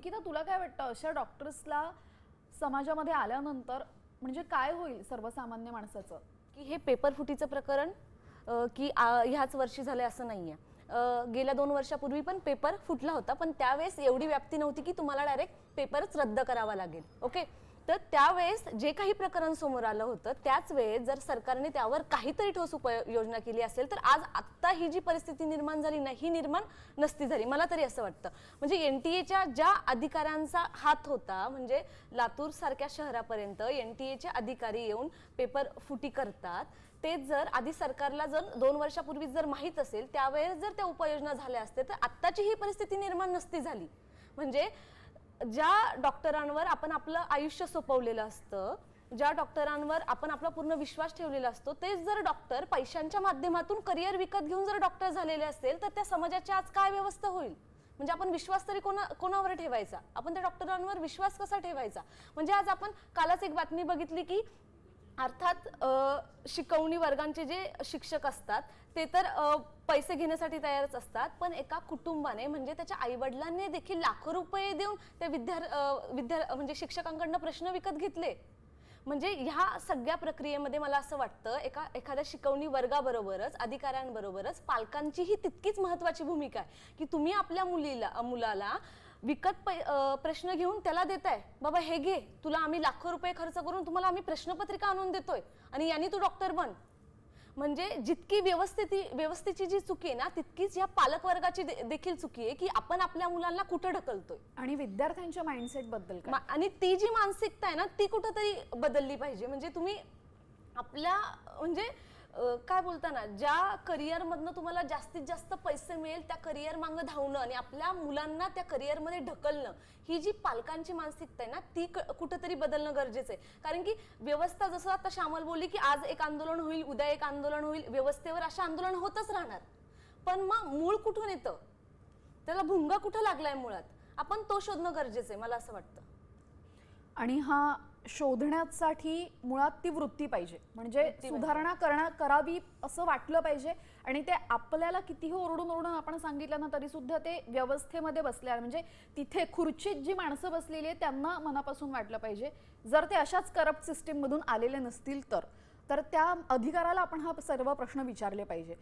अंकिता, तुला काय वाटतं अशा डॉक्टर्सला समाजामध्ये आल्यानंतर म्हणजे काय होईल सर्वसामान्य माणसाचं? की हे पेपर फुटीचं प्रकरण की ह्याच वर्षी झालंय असं नाहीये. गेल्या 2 वर्षापूर्वी पण पेपर फुटला होता, पण त्यावेळेस एवढी व्याप्ती नव्हती की तुम्हाला डायरेक्ट पेपरच रद्द करावा लागेल. ओके, तर त्यावेळेस जे काही प्रकरण समोर आलं होतं त्याच वेळेस जर सरकारने त्यावर काहीतरी ठोस उपाययोजना केली असेल तर आज आत्ता ही जी परिस्थिती निर्माण झाली ना, ही निर्माण नसती झाली, मला तरी असं वाटतं. म्हणजे NTA ज्या अधिकाऱ्यांचा हात होता, म्हणजे लातूर सारख्या शहरापर्यंत NTA अधिकारी येऊन पेपर फुटी करतात, तेच जर आधी सरकारला जर 2 वर्षापूर्वी जर माहीत असेल त्यावेळेस जर त्या उपाययोजना झाल्या असते तर आत्ताची ही परिस्थिती निर्माण नसती झाली. म्हणजे ज्या डॉक्टरांवर आपण आपलं आयुष्य सोपवलेलं असतं, ज्या डॉक्टरांवर आपण आपला पूर्ण विश्वास ठेवलेला असतो, तेच जर डॉक्टर पैशांच्या माध्यमातून करिअर विकत घेऊन जर डॉक्टर झालेले असेल तर त्या समाजाची आज काय व्यवस्था होईल? म्हणजे आपण विश्वास तरी कोणावर ठेवायचा? आपण त्या डॉक्टरांवर विश्वास कसा ठेवायचा? म्हणजे आज आपण कालच एक बातमी बघितली की अर्थात शिकवणी वर्गांचे जे शिक्षक असतात ते तर पैसे घेण्यासाठी तयारच असतात, पण एका कुटुंबाने म्हणजे त्याच्या आईवडिलांनी देखील लाखो रुपये देऊन त्या म्हणजे शिक्षकांकडनं प्रश्न विकत घेतले. म्हणजे ह्या सगळ्या प्रक्रियेमध्ये मला असं वाटतं एखाद्या शिकवणी वर्गाबरोबरच अधिकाऱ्यांबरोबरच पालकांचीही तितकीच महत्त्वाची भूमिका आहे की तुम्ही आपल्या मुलाला विकत प्रश्न घेऊन त्याला देताय, बाबा हे घे, तुला आम्ही लाखो रुपये खर्च करून तुम्हाला आम्ही प्रश्नपत्रिका आणून देतोय आणि यांनी तू डॉक्टर बन. म्हणजे जितकी व्यवस्थेची जी चुकी आहे ना, तितकीच या पालक वर्गाची देखील चुकी आहे की आपण आपल्या मुलांना कुठं ढकलतोय. आणि विद्यार्थ्यांच्या माइंडसेट बद्दल काय? आणि ती जी मानसिकता आहे ना ती कुठंतरी बदलली पाहिजे. म्हणजे तुम्ही आपल्या म्हणजे काय बोलता ना, ज्या करिअर मधनं तुम्हाला जास्तीत जास्त पैसे मिळेल त्या करिअर मागं धावणं आणि आपल्या मुलांना त्या करिअर मध्ये ढकलणं, ही जी पालकांची मानसिकता आहे ना ती कुठंतरी बदलणं गरजेचं आहे. कारण की व्यवस्था, जसं आता श्यामल बोलली की आज एक आंदोलन होईल, उद्या एक आंदोलन होईल, व्यवस्थेवर अशा आंदोलन होतच राहणार, पण मग मूळ कुठून येतं, त्याला भुंगा कुठं लागलाय मुळात, आपण तो शोधणं गरजेचं आहे मला असं वाटतं. आणि हा शोधण्यासाठी मुळात ती वृत्ती पाहिजे, म्हणजे सुधारणा करावी असं वाटलं पाहिजे. आणि ते आपल्याला कितीही ओरडून ओरडून आपण सांगितलं ना तरी सुद्धा ते व्यवस्थेमध्ये बसल्या, म्हणजे तिथे खुर्चीत जी माणसं बसलेली आहेत त्यांना मनापासून वाटलं पाहिजे. जर ते अशाच करप्ट सिस्टीम मधून आलेले नसतील तर त्या अधिकाराला आपण हा सर्व प्रश्न विचारले पाहिजे.